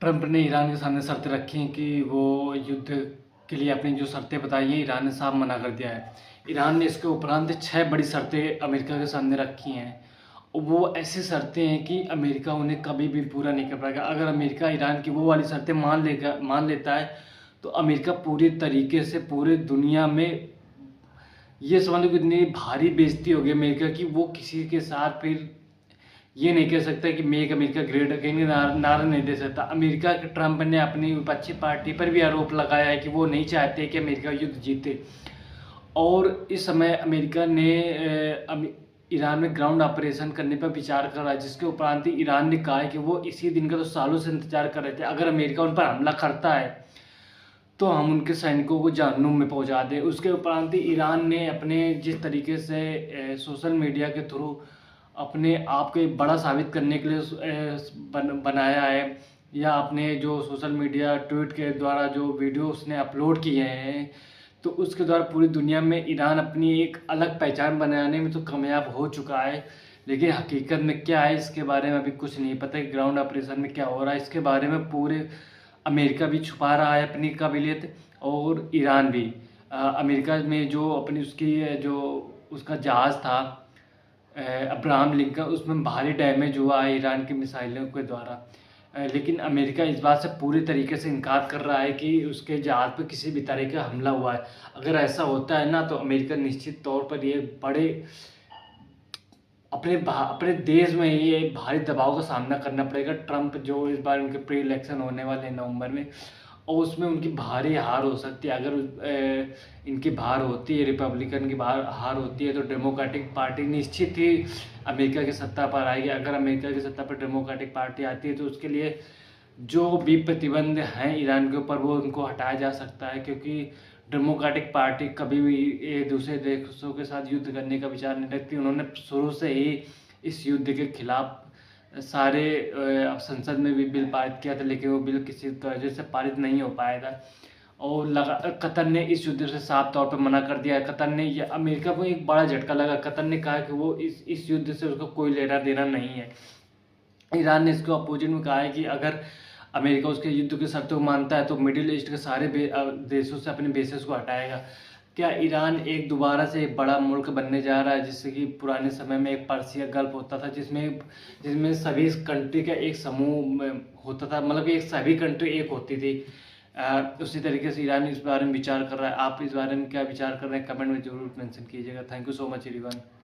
Trump ने Iran के सामने शर्तें रखी हैं कि वो युद्ध के लिए अपनी जो शर्तें बताई हैं, ईरान ने साफ मना कर दिया है। ईरान ने इसके उपरांत 6 बड़ी शर्तें अमेरिका के सामने रखी हैं। वो ऐसी शर्तें हैं कि अमेरिका उन्हें कभी भी पूरा नहीं कर पाएगा। अगर अमेरिका ईरान की वो वाली शर्तें मान लेता है, तो अमेरिका पूरी तरीके से पूरे दुनिया में ये समझ लो कि इतनी भारी बेइज्जती होगी अमेरिका की, वो किसी के साथ फिर ये नहीं कह सकता कि मेक अमेरिका ग्रेट अगेन नारा नहीं दे सकता। अमेरिका के ट्रंप ने अपनी विपक्षी पार्टी पर भी आरोप लगाया है कि वो नहीं चाहते कि अमेरिका युद्ध जीते। और इस समय अमेरिका ने ईरान में ग्राउंड ऑपरेशन करने पर विचार कर रहा है, जिसके उपरांत ही ईरान ने कहा है कि वो इसी दिन का तो सालों से इंतजार कर रहे थे। अगर अमेरिका उन पर हमला करता है तो हम उनके सैनिकों को जहन्नुम में पहुंचा दें। उसके उपरांत ही ईरान ने अपने जिस तरीके से सोशल मीडिया के थ्रू अपने आप को एक बड़ा साबित करने के लिए बनाया है, या अपने जो सोशल मीडिया ट्वीट के द्वारा जो वीडियो उसने अपलोड किए हैं, तो उसके द्वारा पूरी दुनिया में ईरान अपनी एक अलग पहचान बनाने में तो कामयाब हो चुका है। लेकिन हकीकत में क्या है इसके बारे में अभी कुछ नहीं पता कि ग्राउंड ऑपरेशन में क्या हो रहा है। इसके बारे में पूरे अमेरिका भी छुपा रहा है अपनी काबिलियत, और ईरान भी। अमेरिका में जो अपनी उसकी जो उसका जहाज़ था अब्राहम लिंकन, उसमें भारी डैमेज हुआ है ईरान की मिसाइलों के द्वारा। लेकिन अमेरिका इस बात से पूरी तरीके से इनकार कर रहा है कि उसके जहाज़ पर किसी भी तरह का हमला हुआ है। अगर ऐसा होता है ना, तो अमेरिका निश्चित तौर पर ये बड़े अपने देश में ये भारी दबाव का सामना करना पड़ेगा। ट्रंप जो इस बार उनके प्री इलेक्शन होने वाले हैं नवंबर में, और उसमें उनकी भारी हार हो सकती है। अगर इनकी हार होती है, रिपब्लिकन की हार होती है, तो डेमोक्रेटिक पार्टी निश्चित ही अमेरिका की सत्ता पर आएगी। अगर अमेरिका की सत्ता पर डेमोक्रेटिक पार्टी आती है, तो उसके लिए जो भी प्रतिबंध हैं ईरान के ऊपर, वो उनको हटाया जा सकता है, क्योंकि डेमोक्रेटिक पार्टी कभी भी दूसरे देशों के साथ युद्ध करने का विचार नहीं रखती। उन्होंने शुरू से ही इस युद्ध के खिलाफ सारे संसद में भी बिल पारित किया था, लेकिन वो बिल किसी वजह से पारित नहीं हो पाया था। और कतर ने इस युद्ध से साफ तौर पर मना कर दिया है। कतर ने, ये अमेरिका को एक बड़ा झटका लगा। कतर ने कहा कि वो इस युद्ध से उसको कोई लेना देना नहीं है। ईरान ने इसके अपोजिट में कहा है कि अगर अमेरिका उसके युद्ध की शर्तों को मानता है, तो मिडिल ईस्ट के सारे देशों से अपने बेसेस को हटाएगा। क्या ईरान एक दोबारा से एक बड़ा मुल्क बनने जा रहा है, जिससे कि पुराने समय में एक पर्शिया गल्फ होता था, जिसमें सभी कंट्री का एक समूह होता था, मतलब कि एक सभी कंट्री एक होती थी। उसी तरीके से ईरान इस बारे में विचार कर रहा है। आप इस बारे में क्या विचार कर रहे हैं, कमेंट में जरूर मेंशन कीजिएगा। Thank you so much everyone.